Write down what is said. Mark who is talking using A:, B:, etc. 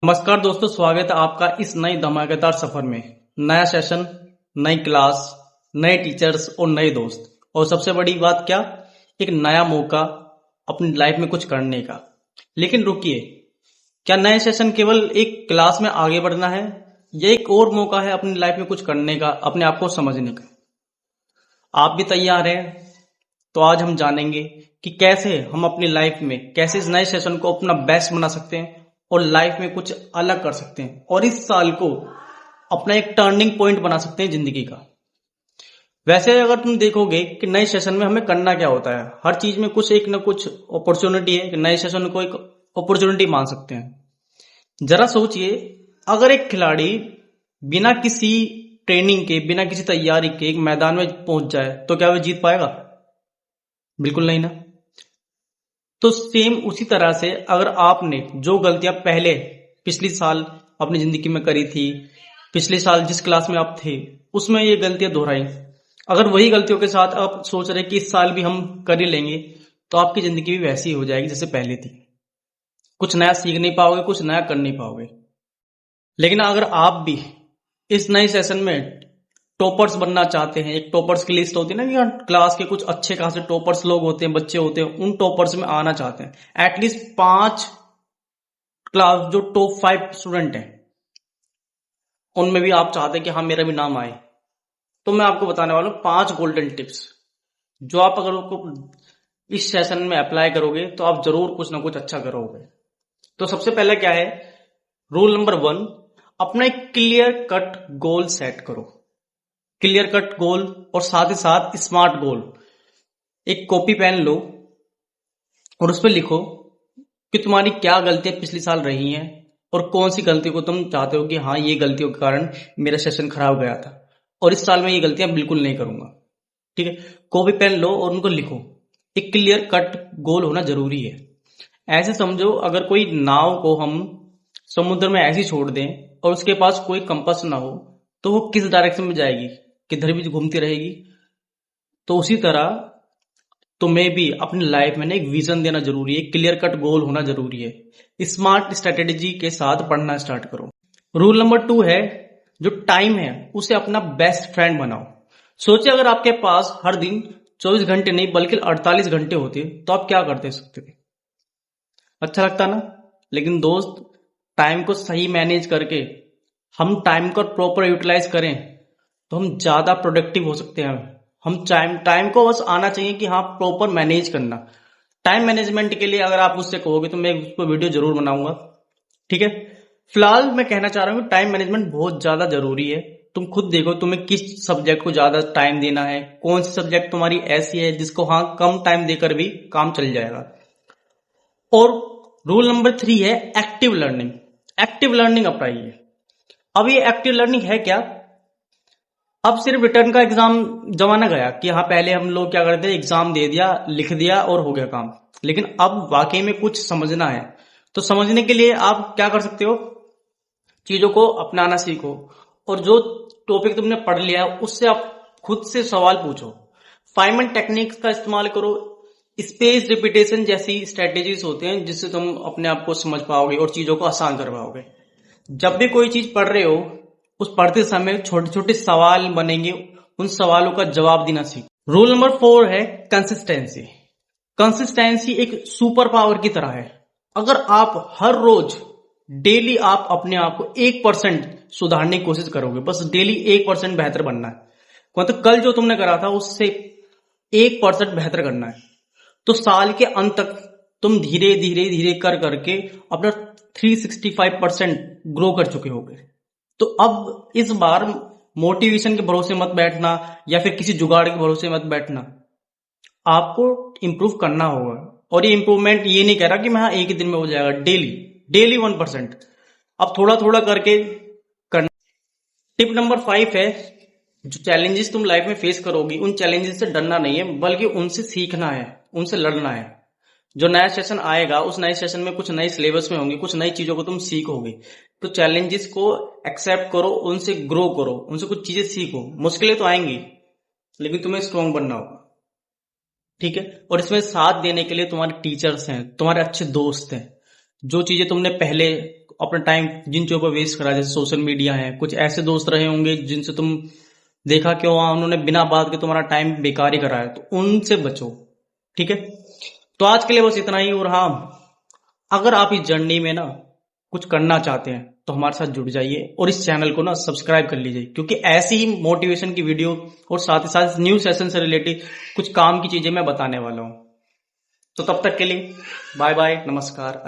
A: नमस्कार दोस्तों, स्वागत है आपका इस नई धमाकेदार सफर में। नया सेशन, नई क्लास, नए टीचर्स और नए दोस्त, और सबसे बड़ी बात क्या, एक नया मौका अपनी लाइफ में कुछ करने का। लेकिन रुकिए, क्या नए सेशन केवल एक क्लास में आगे बढ़ना है या एक और मौका है अपनी लाइफ में कुछ करने का, अपने आप को समझने का? आप भी तैयार हैं? तो आज हम जानेंगे कि कैसे हम अपनी लाइफ में कैसे इस नए सेशन को अपना बेस्ट बना सकते हैं और लाइफ में कुछ अलग कर सकते हैं, और इस साल को अपना एक टर्निंग पॉइंट बना सकते हैं जिंदगी का। वैसे अगर तुम देखोगे कि नए सेशन में हमें करना क्या होता है, हर चीज में कुछ एक ना कुछ अपॉर्चुनिटी है कि नए सेशन को एक अपॉर्चुनिटी मान सकते हैं। जरा सोचिए, अगर एक खिलाड़ी बिना किसी ट्रेनिंग के, बिना किसी तैयारी के एक मैदान में पहुंच जाए तो क्या वह जीत पाएगा? बिल्कुल नहीं ना। तो सेम उसी तरह से अगर आपने जो गलतियां पहले पिछली साल अपनी जिंदगी में करी थी, पिछले साल जिस क्लास में आप थे उसमें ये गलतियां दोहराई, अगर वही गलतियों के साथ आप सोच रहे कि इस साल भी हम कर ही लेंगे, तो आपकी जिंदगी भी वैसी ही हो जाएगी जैसे पहले थी। कुछ नया सीख नहीं पाओगे, कुछ नया कर नहीं पाओगे। लेकिन अगर आप भी इस नए सेशन में टॉपर्स बनना चाहते हैं, एक टॉपर्स की लिस्ट होती है ना कि क्लास के कुछ अच्छे खासे टॉपर्स लोग होते हैं, बच्चे होते हैं, उन टॉपर्स में आना चाहते हैं, एटलीस्ट 5 क्लास जो टॉप 5 स्टूडेंट हैं उनमें भी आप चाहते हैं कि हाँ मेरा भी नाम आए, तो मैं आपको बताने वाला हूं 5 गोल्डन टिप्स जो आप अगर इस सेशन में अप्लाई करोगे तो आप जरूर कुछ ना कुछ अच्छा करोगे। तो सबसे पहला क्या है, रूल नंबर 1, अपना एक क्लियर कट गोल सेट करो। क्लियर कट गोल और साथ ही साथ स्मार्ट गोल। एक कॉपी पेन लो और उस पर लिखो कि तुम्हारी क्या गलतियां पिछले साल रही हैं और कौन सी गलती को तुम चाहते हो कि हाँ ये गलतियों के कारण मेरा सेशन खराब गया था और इस साल में ये गलतियां बिल्कुल नहीं करूंगा। ठीक है, कॉपी पेन लो और उनको लिखो। एक क्लियर कट गोल होना जरूरी है। ऐसे समझो, अगर कोई नाव को हम समुद्र में ऐसे छोड़ दें और उसके पास कोई कंपास ना हो तो वो किस डायरेक्शन में जाएगी, किधर भी घूमती रहेगी। तो उसी तरह तुम्हें भी अपनी लाइफ में एक विजन देना जरूरी है, क्लियर कट गोल होना जरूरी है। स्मार्ट स्ट्रेटेजी के साथ पढ़ना स्टार्ट करो। रूल नंबर 2 है, जो टाइम है उसे अपना बेस्ट फ्रेंड बनाओ। सोचिए, अगर आपके पास हर दिन 24 घंटे नहीं बल्कि 48 घंटे होते तो आप क्या करते सकते थे? अच्छा लगता ना। लेकिन दोस्त, टाइम को सही मैनेज करके हम टाइम को प्रॉपर यूटिलाइज करें तो हम ज्यादा प्रोडक्टिव हो सकते हैं। हम टाइम को बस आना चाहिए कि हाँ प्रॉपर मैनेज करना। टाइम मैनेजमेंट के लिए अगर आप मुझसे कहोगे तो मैं उस पर वीडियो जरूर बनाऊंगा। ठीक है, फिलहाल मैं कहना चाह रहा हूँ टाइम मैनेजमेंट बहुत ज्यादा जरूरी है। तुम खुद देखो तुम्हें किस सब्जेक्ट को ज्यादा टाइम देना है, कौन सी सब्जेक्ट तुम्हारी ऐसी है जिसको हाँ कम टाइम देकर भी काम चल जाएगा। और रूल नंबर 3 है एक्टिव लर्निंग। एक्टिव लर्निंग अपनाइए। अब ये एक्टिव लर्निंग है क्या? अब सिर्फ रिटर्न का एग्जाम जमाना गया कि हाँ पहले हम लोग क्या करते थे, एग्जाम दे दिया, लिख दिया और हो गया काम। लेकिन अब वाकई में कुछ समझना है तो समझने के लिए आप क्या कर सकते हो, चीजों को अपनाना सीखो और जो टॉपिक तुमने पढ़ लिया है उससे आप खुद से सवाल पूछो। फाइनमैन टेक्निक्स का इस्तेमाल करो। स्पेस रिपीटेशन जैसी स्ट्रेटेजीज होते हैं जिससे तुम अपने आप को समझ पाओगे और चीजों को आसान कर पाओगे। जब भी कोई चीज पढ़ रहे हो उस पढ़ते समय छोटे छोटे सवाल बनेंगे, उन सवालों का जवाब देना सीखो। रूल नंबर 4 है कंसिस्टेंसी। कंसिस्टेंसी एक सुपर पावर की तरह है। अगर आप हर रोज डेली आप अपने आप को 1% सुधारने की कोशिश करोगे, बस डेली 1% बेहतर बनना है, मतलब कल जो तुमने करा था उससे 1% बेहतर करना है, तो साल के अंत तक तुम धीरे धीरे धीरे कर करके अपना 365% ग्रो कर चुके होगे। तो अब इस बार मोटिवेशन के भरोसे मत बैठना या फिर किसी जुगाड़ के भरोसे मत बैठना, आपको इंप्रूव करना होगा। और ये इंप्रूवमेंट ये नहीं कह रहा कि मैं एक ही दिन में हो जाएगा, डेली डेली 1%, अब थोड़ा थोड़ा करके करना। टिप नंबर 5 है, जो चैलेंजेस तुम लाइफ में फेस करोगी उन चैलेंजेस से डरना नहीं है बल्कि उनसे सीखना है, उनसे लड़ना है। जो नया सेशन आएगा उस नए सेशन में कुछ नए सिलेबस में होंगे, कुछ नई चीजों को तुम सीखोगे, तो चैलेंजेस को एक्सेप्ट करो, उनसे ग्रो करो, उनसे कुछ चीजें सीखो। मुश्किलें तो आएंगी लेकिन तुम्हें स्ट्रॉन्ग बनना होगा। ठीक है, और इसमें साथ देने के लिए तुम्हारे टीचर्स हैं, तुम्हारे अच्छे दोस्त हैं। जो चीजें तुमने पहले अपना टाइम जिन चीजों पर वेस्ट करा, जैसे सोशल मीडिया है, कुछ ऐसे दोस्त रहे होंगे जिनसे तुम देखा कि वहां उन्होंने बिना बात के तुम्हारा टाइम बेकार ही कराया, तो उनसे बचो। ठीक है, तो आज के लिए बस इतना ही। और हाँ, अगर आप इस जर्नी में ना कुछ करना चाहते हैं तो हमारे साथ जुड़ जाइए और इस चैनल को ना सब्सक्राइब कर लीजिए, क्योंकि ऐसी ही मोटिवेशन की वीडियो और साथ ही साथ न्यू सेशन से रिलेटेड कुछ काम की चीजें मैं बताने वाला हूं। तो तब तक के लिए बाय बाय, नमस्कार।